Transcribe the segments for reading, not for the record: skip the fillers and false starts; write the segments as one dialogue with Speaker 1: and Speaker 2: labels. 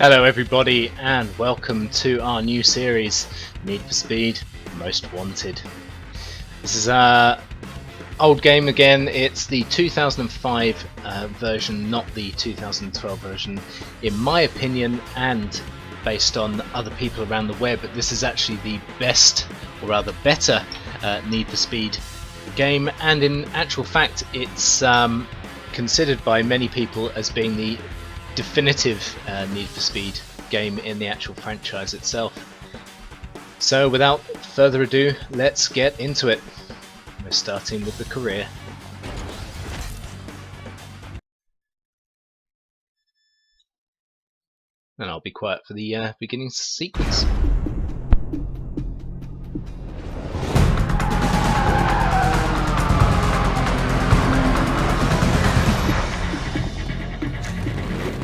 Speaker 1: Hello everybody and welcome to our new series, Need for Speed Most Wanted. This is our old game again. It's the 2005 version, not the 2012 version, in my opinion, and based on other people around the web. But this is actually the best, or rather better, Need for Speed game, and in actual fact it's considered by many people as being the definitive Need for Speed game in the actual franchise itself. So without further ado, let's get into it. We're starting with the career. And I'll be quiet for the beginning sequence.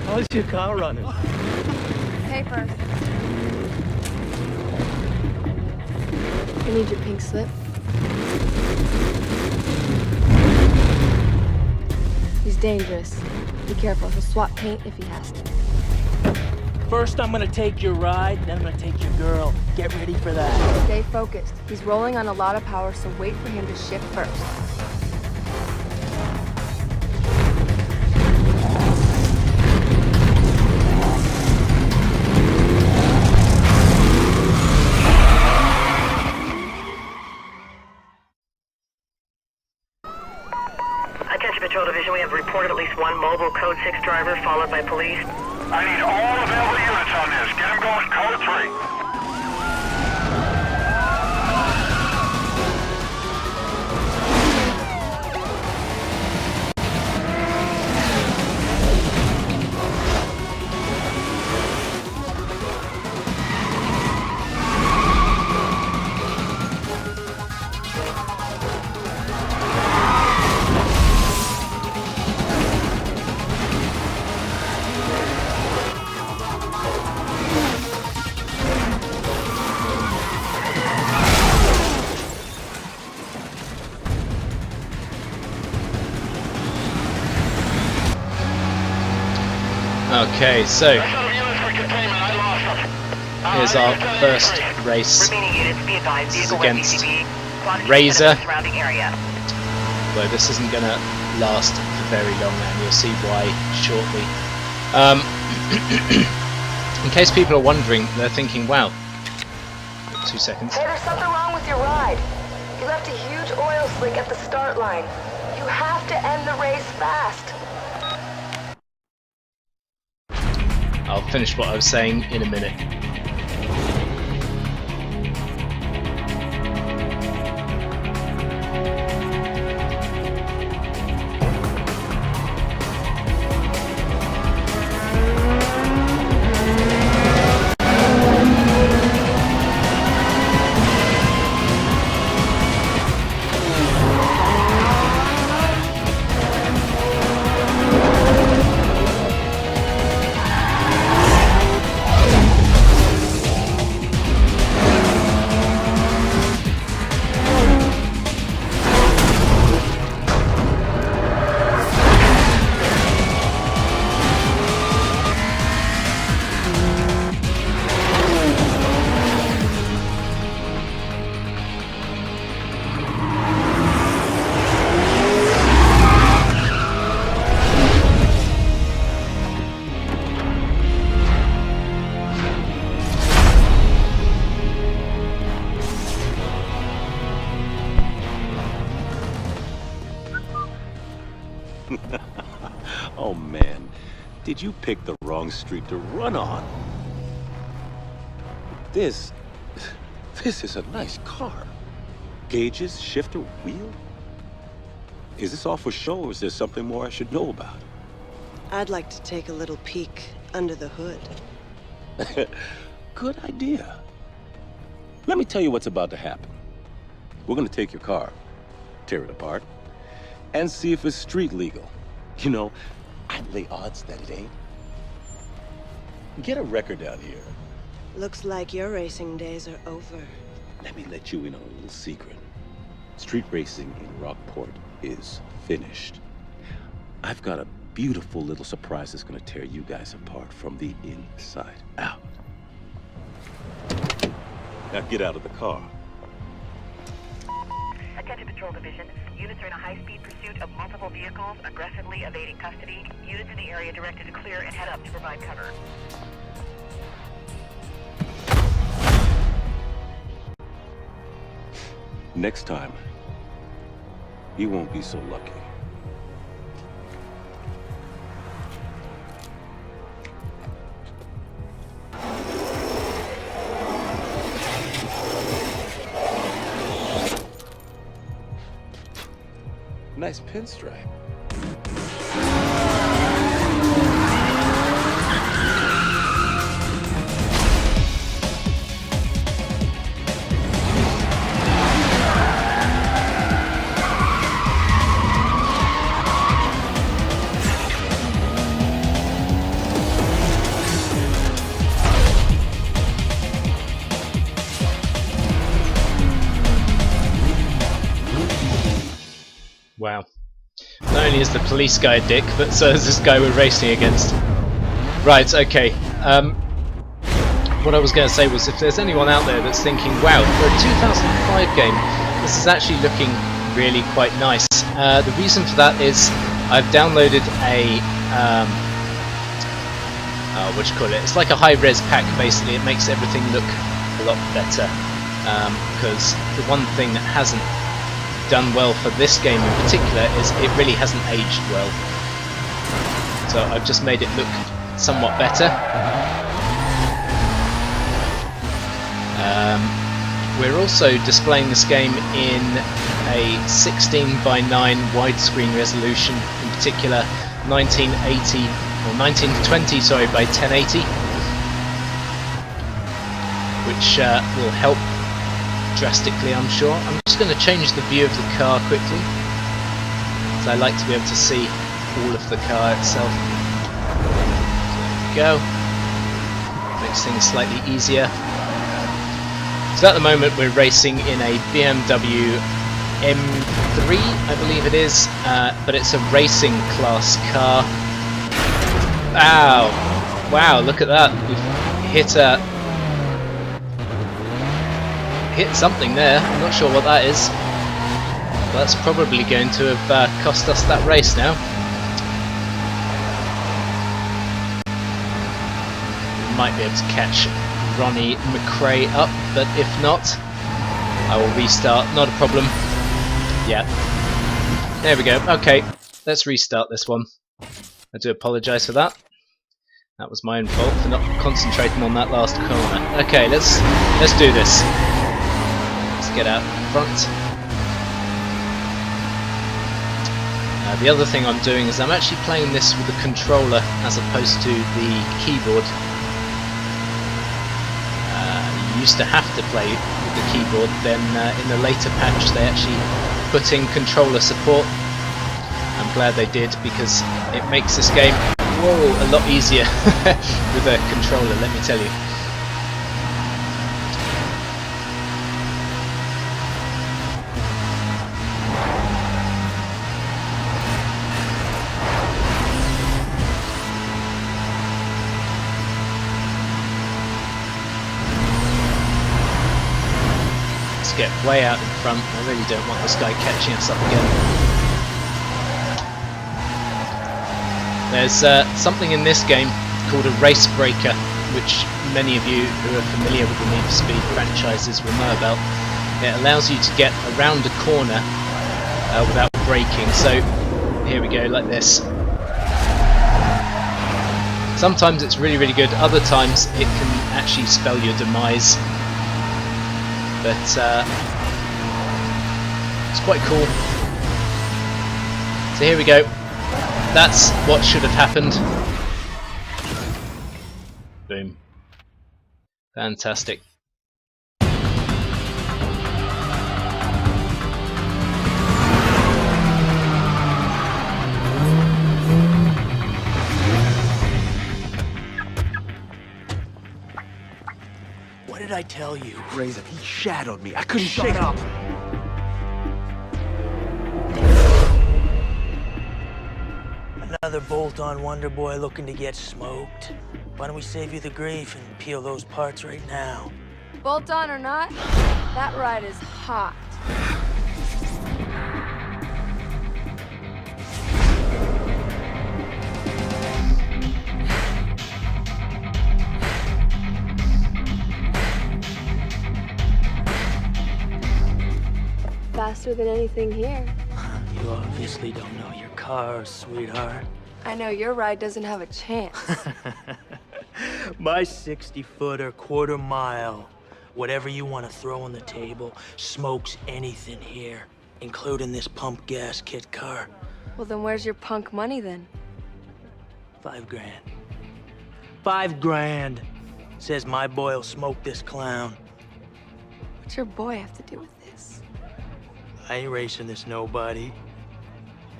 Speaker 2: How's your car running?
Speaker 3: Papers. I need your pink slip. He's dangerous. Be careful, he'll swap paint if he has to.
Speaker 2: First I'm gonna take your ride, then I'm gonna take your girl. Get ready for that.
Speaker 3: Stay focused. He's rolling on a lot of power, so wait for him to shift first.
Speaker 4: Attention Patrol Division, we have reported at least one mobile Code 6 driver followed by police.
Speaker 5: I need all available units on this. Get them going Code 3.
Speaker 1: Okay, so here's our first race.
Speaker 4: Remaining units be advised,
Speaker 1: This is
Speaker 4: vehicle
Speaker 1: against
Speaker 4: SCV, quantity
Speaker 1: Razor.
Speaker 4: of the surrounding area.
Speaker 1: Though this isn't going to last for very long, and you'll see why shortly. In case people are wondering, they're thinking, wow, 2 seconds.
Speaker 6: Hey, there's something wrong with your ride. You left a huge oil slick at the start line. You have to end the race fast.
Speaker 1: I'll finish what I was saying in a minute.
Speaker 7: Oh man, did you pick the wrong street to run on? This is a nice car. Gauges, shifter, wheel? Is this all for show, or is there something more I should know about?
Speaker 8: I'd like to take a little peek under the hood.
Speaker 7: Good idea. Let me tell you what's about to happen. We're gonna take your car, tear it apart, and see if it's street legal. You know, I'd lay odds that it ain't. Get a record down here.
Speaker 8: Looks like your racing days are over.
Speaker 7: Let me let you in on a little secret. Street racing in Rockport is finished. I've got a beautiful little surprise that's gonna tear you guys apart from the inside out. Now get out of the car.
Speaker 4: Attention Patrol Division. Units are in a high-speed pursuit of multiple vehicles, aggressively evading custody. Units in the area directed to clear and head up to provide cover.
Speaker 7: Next time, you won't be so lucky. Nice pinstripe.
Speaker 1: Wow. Not only is the police guy a dick, but so is this guy we're racing against. Right, okay. What I was going to say was, if there's anyone out there that's thinking, wow, for a 2005 game, this is actually looking really quite nice. The reason for that is I've downloaded a, what do you call it? It's like a high-res pack, basically. It makes everything look a lot better. Because the one thing that hasn't done well for this game in particular is it really hasn't aged well. So I've just made it look somewhat better. We're also displaying this game in a 16:9 widescreen resolution, in particular 1980 or 1920, sorry, by 1080, which will help drastically, I'm sure. I'm just going to change the view of the car quickly, because I like to be able to see all of the car itself. So there we go. Makes things slightly easier. So at the moment we're racing in a BMW M3, I believe it is, but it's a racing class car. Ow! Wow, look at that. We've hit something there. I'm not sure what that is. But that's probably going to have cost us that race now. We might be able to catch Ronnie McRae up, but if not, I will restart. Not a problem. Yeah. There we go. Okay, let's restart this one. I do apologise for that. That was my own fault for not concentrating on that last corner. Okay, let's do this. Let's get out front. The other thing I'm doing is I'm actually playing this with the controller as opposed to the keyboard. You used to have to play with the keyboard, then in the later patch they actually put in controller support. I'm glad they did, because it makes this game a lot easier with a controller, let me tell you. Get way out in front. I really don't want this guy catching us up again. There's something in this game called a race breaker, which many of you who are familiar with the Need for Speed franchises will know about. It allows you to get around a corner without braking. So here we go, like this. Sometimes it's really, really good. Other times it can actually spell your demise. But it's quite cool. So here we go. That's what should have happened. Boom. Fantastic.
Speaker 2: What did I tell you?
Speaker 9: Raisin, he shadowed me. I couldn't shake up.
Speaker 2: Another bolt-on wonder boy looking to get smoked. Why don't we save you the grief and peel those parts right now?
Speaker 3: Bolt on or not, that ride is hot. Faster than anything here.
Speaker 2: You obviously don't know your cars, sweetheart.
Speaker 3: I know your ride doesn't have a chance.
Speaker 2: My 60-footer, quarter mile, whatever you want to throw on the table, smokes anything here, including this pump gas kit car.
Speaker 3: Well, then where's your punk money then?
Speaker 2: $5 grand. $5 grand. Says my boy'll smoke this clown.
Speaker 3: What's your boy have to do with this?
Speaker 2: I ain't racing this nobody.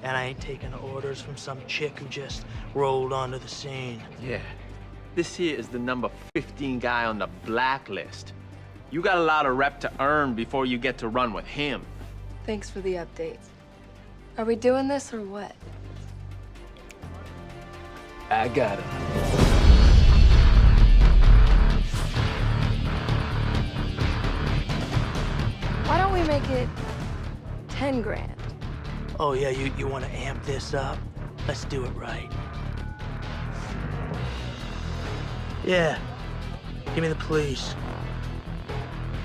Speaker 2: And I ain't taking orders from some chick who just rolled onto the scene.
Speaker 9: Yeah. This here is the number 15 guy on the blacklist. You got a lot of rep to earn before you get to run with him.
Speaker 3: Thanks for the update. Are we doing this or what?
Speaker 9: I got him.
Speaker 3: Why don't we make it 10 grand?
Speaker 2: Oh yeah, you want to amp this up? Let's do it right. Yeah, give me the police.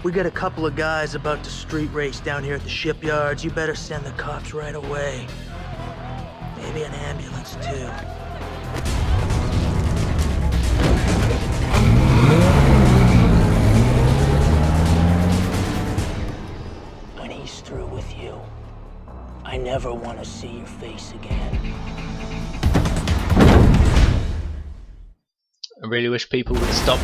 Speaker 2: We got a couple of guys about to street race down here at the shipyards. You better send the cops right away. Maybe an ambulance too. When he's through with you, I never want to see your face again.
Speaker 1: I really wish people would stop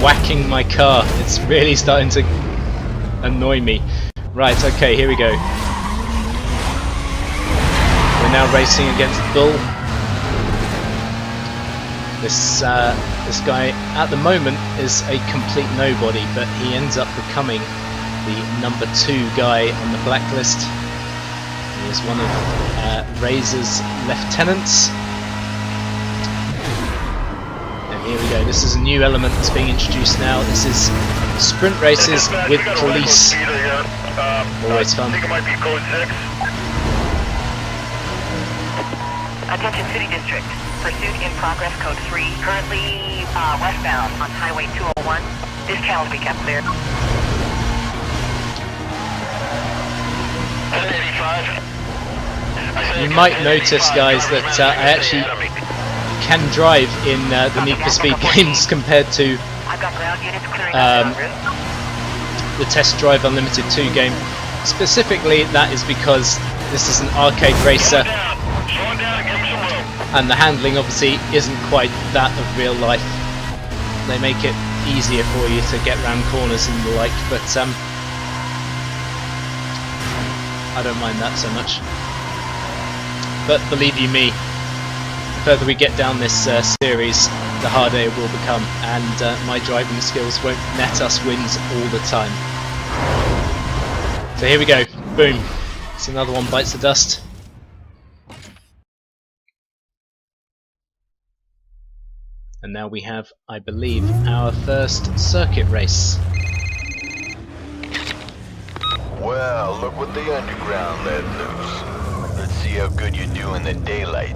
Speaker 1: whacking my car. It's really starting to annoy me. Right, okay, here we go. We're now racing against Bull. This guy at the moment is a complete nobody, but he ends up becoming the number 2 guy on the blacklist. He is one of Razor's lieutenants. Here we go, this is a new element that's being introduced now. This is sprint races with police. Always fun.
Speaker 5: I think it might be code 6.
Speaker 4: Attention City District. Pursuit in progress, code 3. Currently westbound on Highway 201. This channel will be kept clear.
Speaker 5: 1085.
Speaker 1: You might notice, guys, that I actually can drive in the Need for Speed games compared to
Speaker 4: I've got ground units clearing en route.
Speaker 1: the Test Drive Unlimited 2 game. Specifically, that is because this is an arcade racer, and the handling obviously isn't quite that of real life. They make it easier for you to get round corners and the like, but I don't mind that so much. But believe you me, the further we get down this series, the harder it will become, and my driving skills won't net us wins all the time. So here we go, boom. It's another one bites the dust. And now we have, I believe, our first circuit race.
Speaker 10: Well, look what the underground let loose. Let's see how good you do in the daylight.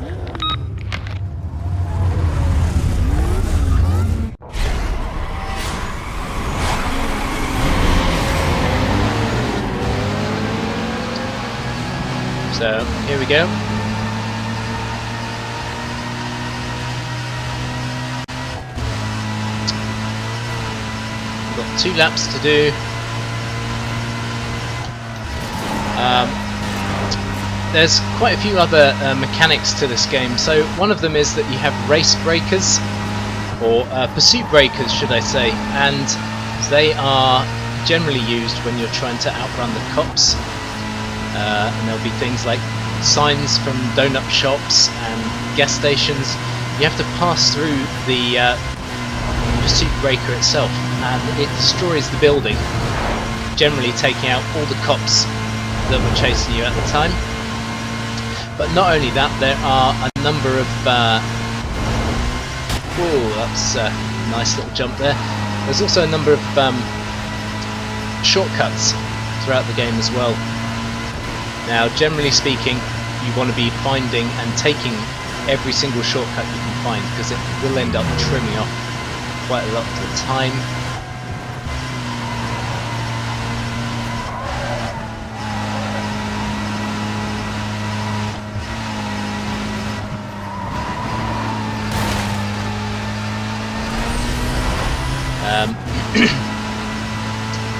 Speaker 1: So, here we go. We've got 2 laps to do. There's quite a few other mechanics to this game. So one of them is that you have race breakers, or pursuit breakers should I say, and they are generally used when you're trying to outrun the cops. And there'll be things like signs from donut shops and gas stations. You have to pass through the pursuit breaker itself, and it destroys the building, generally taking out all the cops that were chasing you at the time. But not only that, there are a number of oh, that's a nice little jump there. There's also a number of shortcuts throughout the game as well. Now, generally speaking, you want to be finding and taking every single shortcut you can find, because it will end up trimming off quite a lot of the time.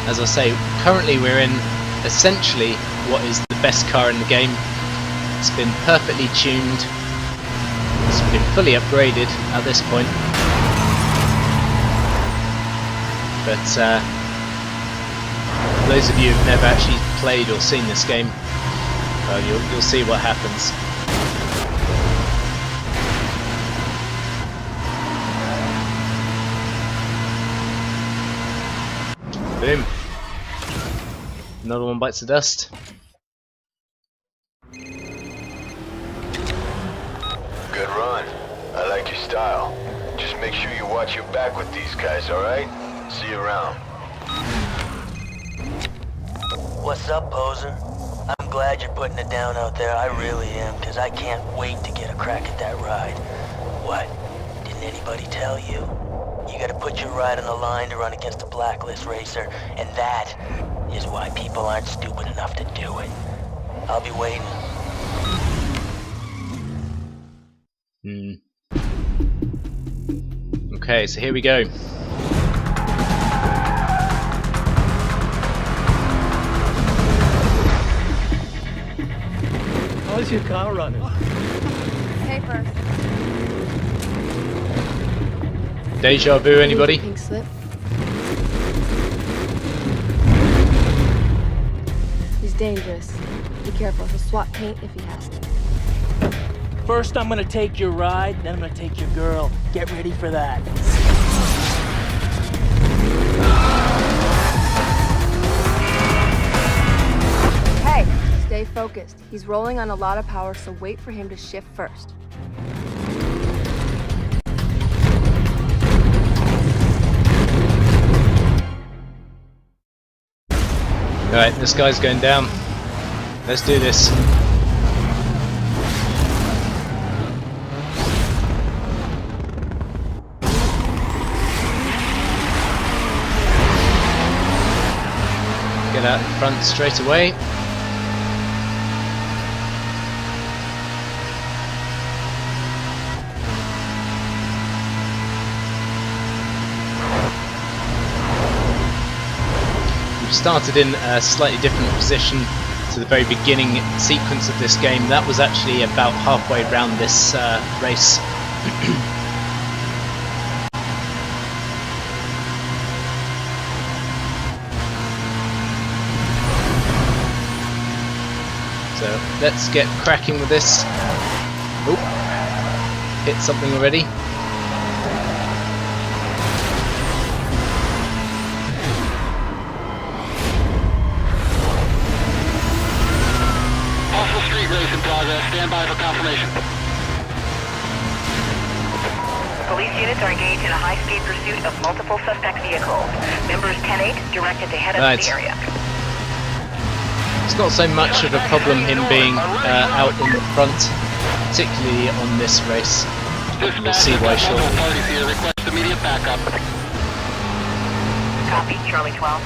Speaker 1: As I say, currently we're in essentially what is the best car in the game. It's been perfectly tuned, it's been fully upgraded at this point, but for those of you who've never actually played or seen this game, well, you'll see what happens. Boom. Another one bites the dust.
Speaker 10: Good run. I like your style. Just make sure you watch your back with these guys, alright? See you around.
Speaker 2: What's up, poser? I'm glad you're putting it down out there. I really am, because I can't wait to get a crack at that ride. What? Didn't anybody tell you? You gotta put your ride on the line to run against a blacklist racer, and that is why people aren't stupid enough to do it. I'll be waiting.
Speaker 1: Okay, so here we go.
Speaker 2: How's your car running?
Speaker 3: Paper.
Speaker 1: Deja vu, anybody?
Speaker 3: Pink slip. He's dangerous. Be careful, he'll swap paint if he has to.
Speaker 2: First I'm gonna take your ride, then I'm gonna take your girl. Get ready for that.
Speaker 3: Hey, stay focused. He's rolling on a lot of power, so wait for him to shift first.
Speaker 1: Alright, this guy's going down. Let's do this. Get out in front straight away. We've started in a slightly different position to the very beginning sequence of this game. That was actually about halfway around this race. So let's get cracking with this. Oh, hit something already.
Speaker 5: Stand by for confirmation.
Speaker 4: Police units are engaged in a high-speed pursuit of multiple suspect vehicles. Members 10-8 directed to head up to the area.
Speaker 1: It's not so much of a problem him being out in the front, particularly on this race. We'll see why shortly.
Speaker 5: Request immediate backup.
Speaker 4: Copy, Charlie 12.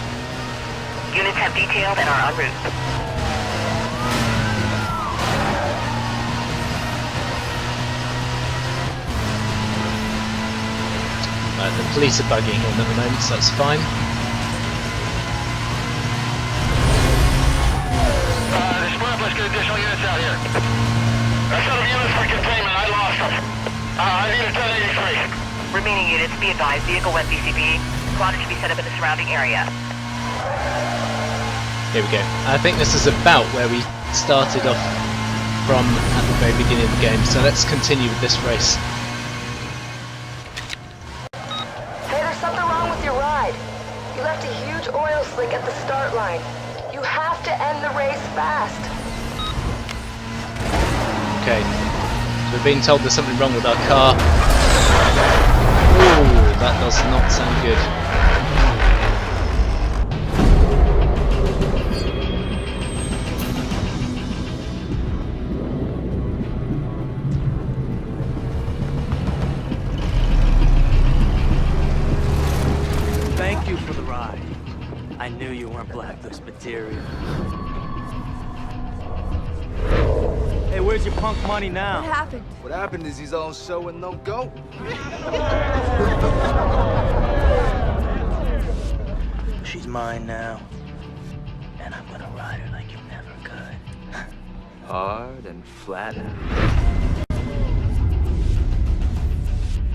Speaker 4: Units have detailed and are en route.
Speaker 1: The police are bugging in at the moment, so that's fine.
Speaker 5: Let's get additional units out here. I set up units for containment. I lost them. I need a 1083.
Speaker 4: Remaining units, be advised, vehicle wet BCB. Squad should be set up in the surrounding area.
Speaker 1: Here we go. I think this is about where we started off from at the very beginning of the game, so let's continue with this race.
Speaker 6: You left a huge oil slick at the start line. You have to end the race fast.
Speaker 1: Okay. So we're being told there's something wrong with our car. Ooh, that does not sound good.
Speaker 2: Thank you for the ride. I knew you weren't Blacklist material. Hey, where's your punk money now?
Speaker 3: What happened?
Speaker 11: What happened is he's on show and no go.
Speaker 2: She's mine now. And I'm gonna ride her like you never could.
Speaker 9: Hard and flat.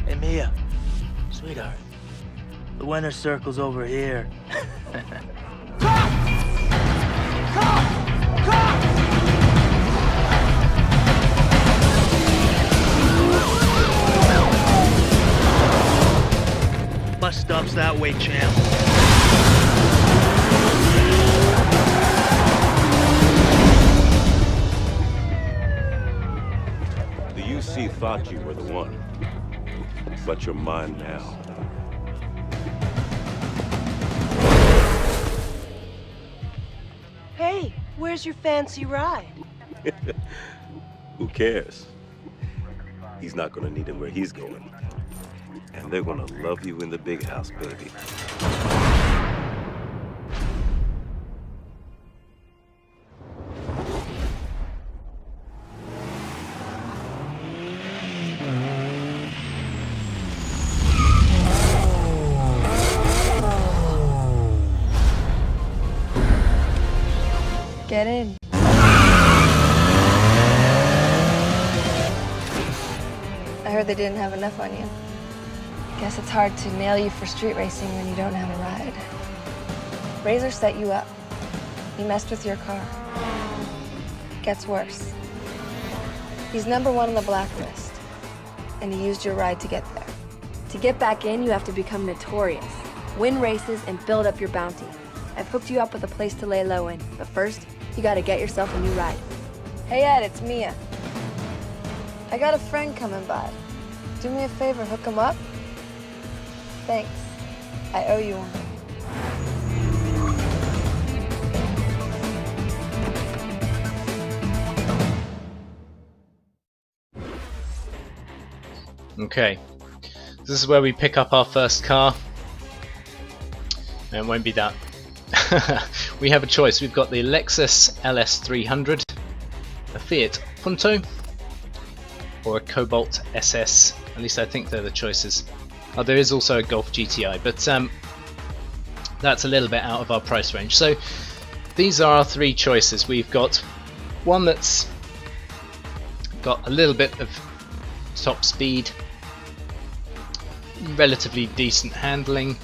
Speaker 2: Hey, Mia. Sweetheart. The winner's circle's over here. Bus stop's that way, champ.
Speaker 7: The UC thought you were the one, but you're mine now.
Speaker 8: Hey, where's your fancy ride?
Speaker 7: Who cares? He's not gonna need it where he's going. And they're gonna love you in the big house, baby.
Speaker 3: Get in. I heard they didn't have enough on you. Guess it's hard to nail you for street racing when you don't have a ride. Razor set you up. He messed with your car. Gets worse. He's #1 on the blacklist, and he used your ride to get there. To get back in, you have to become notorious, win races, and build up your bounty. I've hooked you up with a place to lay low in, but first, you gotta get yourself a new ride. Hey Ed, it's Mia. I got a friend coming by. Do me a favor, hook him up? Thanks. I owe you one.
Speaker 1: Okay. This is where we pick up our first car. And it won't be that. We have a choice. We've got the Lexus LS300, a Fiat Punto, or a Cobalt SS. At least I think they're the choices. Oh, there is also a Golf GTI, but that's a little bit out of our price range. So these are our three choices. We've got one that's got a little bit of top speed, relatively decent handling,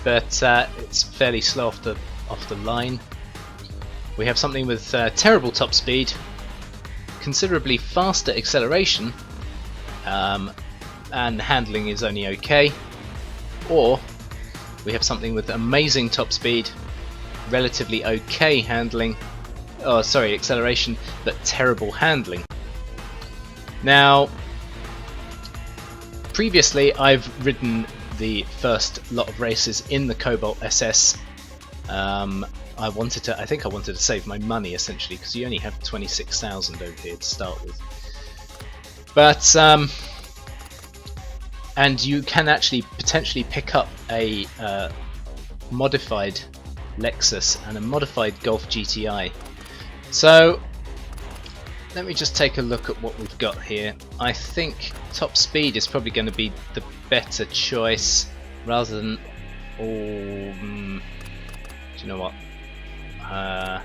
Speaker 1: but it's fairly slow off the line. We have something with terrible top speed, considerably faster acceleration, and handling is only okay. Or we have something with amazing top speed, relatively okay handling, acceleration, but terrible handling. Now, previously I've ridden the first lot of races in the Cobalt SS. I think I wanted to save my money essentially, because you only have 26,000 over here to start with. But and you can actually potentially pick up a modified Lexus and a modified Golf GTI. So let me just take a look at what we've got here. I think top speed is probably going to be the better choice rather than. Do you know what? I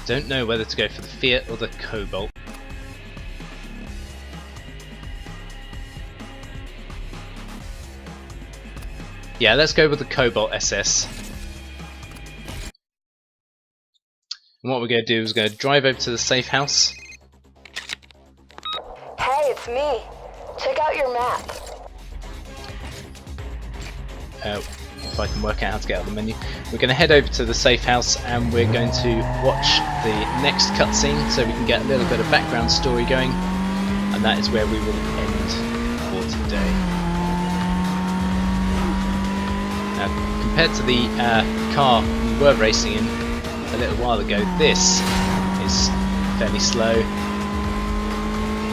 Speaker 1: don't know whether to go for the Fiat or the Cobalt. Yeah, let's go with the Cobalt SS. And what we're going to do is we're going to drive over to the safe house.
Speaker 6: Hey, it's me. Check out your map.
Speaker 1: if I can work out how to get out of the menu. We're going to head over to the safe house and we're going to watch the next cutscene so we can get a little bit of background story going, and that is where we will end for today. Now, compared to the car we were racing in a little while ago, this is fairly slow.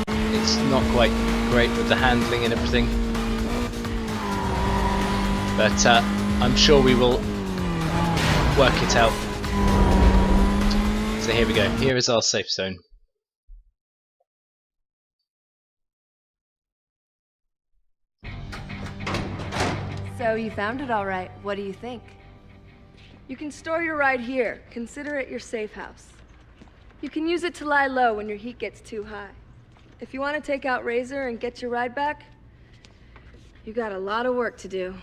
Speaker 1: It's not quite great with the handling and everything, but I'm sure we will work it out. So here we go, here is our safe zone.
Speaker 3: So you found it all right. What do you think? You can store your ride here. Consider it your safe house. You can use it to lie low when your heat gets too high. If you want to take out Razor and get your ride back, you got a lot of work to do.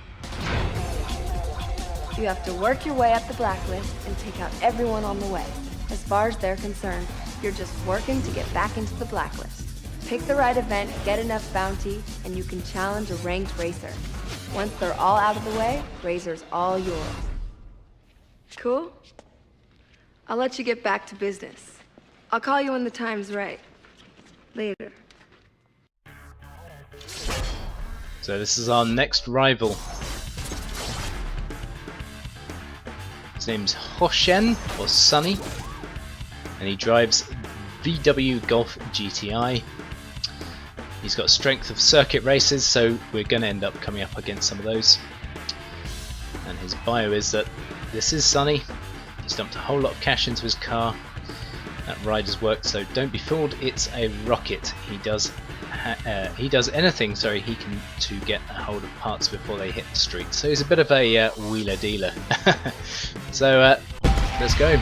Speaker 3: You have to work your way up the blacklist and take out everyone on the way. As far as they're concerned, you're just working to get back into the blacklist. Pick the right event, get enough bounty, and you can challenge a ranked racer. Once they're all out of the way, Razor's all yours. Cool? I'll let you get back to business. I'll call you when the time's right. Later.
Speaker 1: So this is our next rival. His name's Hoshen, or Sunny, and he drives VW Golf GTI. He's got strength of circuit races, so we're going to end up coming up against some of those. And his bio is that this is Sunny. He's dumped a whole lot of cash into his car. That ride has worked, so don't be fooled. It's a rocket. He does anything, he can to get a hold of parts before they hit the street. So he's a bit of a wheeler dealer. So let's go.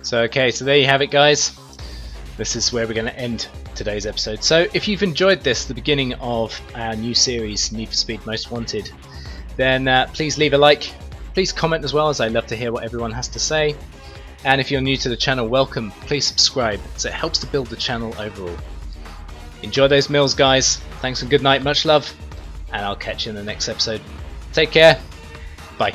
Speaker 1: So okay, so there you have it, guys. This is where we're going to end today's episode. So if you've enjoyed this, the beginning of our new series, Need for Speed Most Wanted, then please leave a like, please comment as well, as I love to hear what everyone has to say. And if you're new to the channel, welcome, please subscribe, so it helps to build the channel overall. Enjoy those meals, guys. Thanks and good night, much love, and I'll catch you in the next episode. Take care, bye.